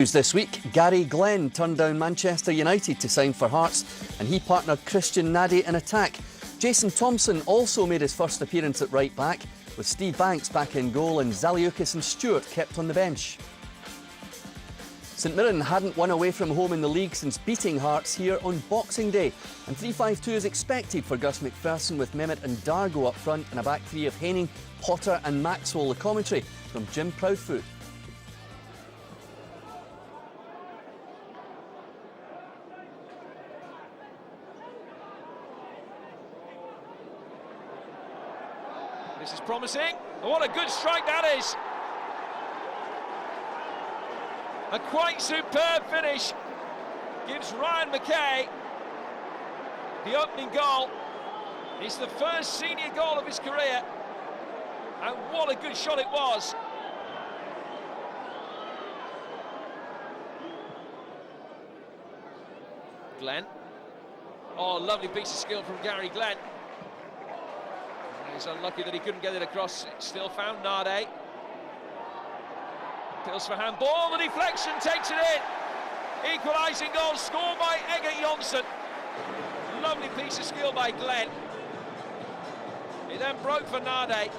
News this week, Gary Glenn turned down Manchester United to sign for Hearts and he partnered Christian Nadi in attack. Jason Thompson also made his first appearance at right back, with Steve Banks back in goal and Zaliukas and Stewart kept on the bench. St Mirren hadn't won away from home in the league since beating Hearts here on Boxing Day, and 3-5-2 is expected for Gus McPherson with Mehmet and Dargo up front and a back three of Haining, Potter and Maxwell. The commentary from Jim Proudfoot. This is promising. What a good strike that is. A quite superb finish. Gives Ryan McKay the opening goal. It's the first senior goal of his career. And what a good shot it was. Glenn. Oh, lovely piece of skill from Gary Glenn. He's unlucky that he couldn't get it across. Still found Nade. Appeals for handball. The deflection takes it in. Equalising goal scored by Egert Jonsson. Lovely piece of skill by Glenn. He then broke for Nade.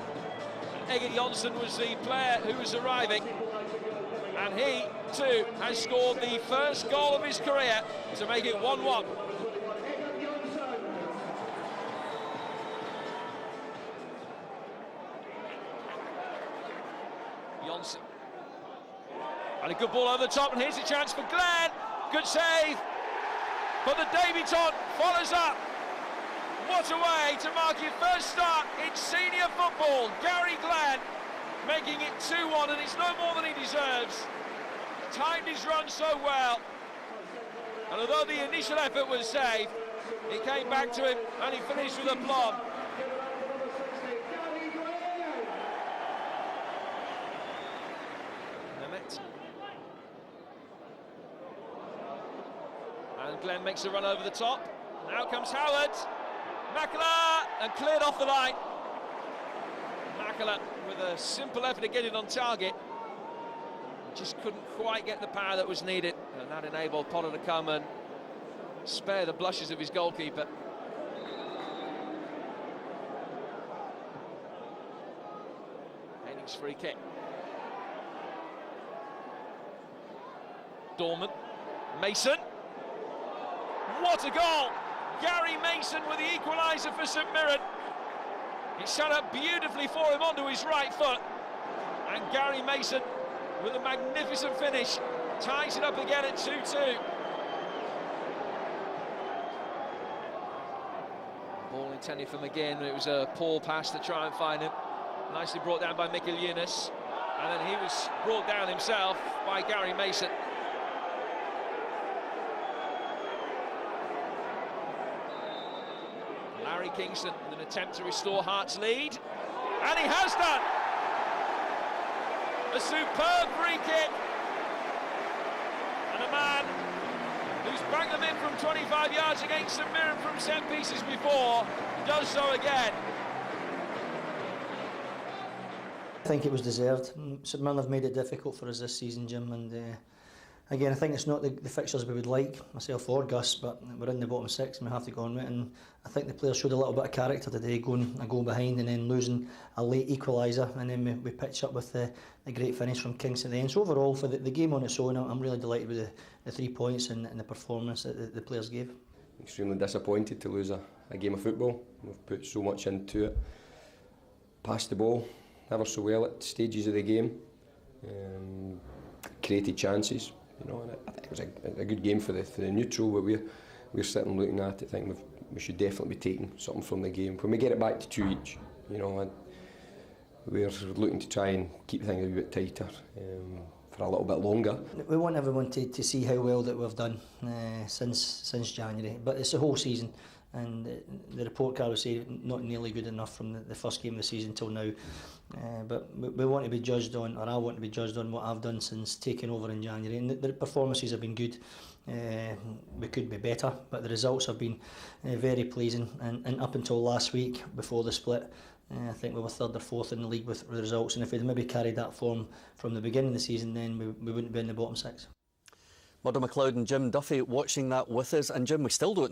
Egert Jonsson was the player who was arriving. And he, too, has scored the first goal of his career to make it 1-1. Jonsson. And a good ball over the top, and here's a chance for Glenn. Good save. But the debutant follows up. What a way to mark your first start in senior football. Gary Glenn making it 2-1, and it's no more than he deserves. Timed his run so well. And although the initial effort was saved, he came back to him and he finished with aplomb. And Glenn makes a run over the top. Now comes Howard. Makela, and cleared off the line. Makela with a simple effort to get it on target. Just couldn't quite get the power that was needed. And that enabled Potter to come and spare the blushes of his goalkeeper. Henning's free kick. Dorman. Mason. What a goal! Gary Mason with the equaliser for St Mirren. He set up beautifully for him onto his right foot. And Gary Mason with a magnificent finish ties it up again at 2-2. Ball intended for McGinn, it was a poor pass to try and find him. Nicely brought down by Mikkel Yunus. And then he was brought down himself by Gary Mason. Larry Kingston with an attempt to restore Hearts' lead, and he has done! A superb free kick, and a man who's banged them in from 25 yards against St Mirren from set pieces before does so again. I think it was deserved. St Mirren have made it difficult for us this season, Jim, and again, I think it's not the fixtures we would like, myself or Gus, but we're in the bottom six and we have to go on with it. And I think the players showed a little bit of character today, going a goal behind and then losing a late equaliser, and then we pitched up with the great finish from Kingston at the end. So overall, for the game on its own, I'm really delighted with the 3 points and the performance that the players gave. Extremely disappointed to lose a game of football. We've put so much into it. Passed the ball ever so well at stages of the game. Created chances. You know, and I think it was a good game for the neutral, but we're sitting looking at it, thinking we should definitely be taking something from the game. When we get it back to 2 each, you know, and we're looking to try and keep things a wee bit tighter for a little bit longer. We want everyone to see how well that we've done since January, but it's the whole season. And the report card would say not nearly good enough from the first game of the season till now. But we want to be judged on, or I want to be judged on what I've done since taking over in January. And the performances have been good. We could be better, but the results have been very pleasing. And up until last week, before the split, I think we were third or fourth in the league with the results. And if we'd maybe carried that form from the beginning of the season, then we wouldn't be in the bottom six. Murdo MacLeod and Jim Duffy watching that with us. And Jim, we still don't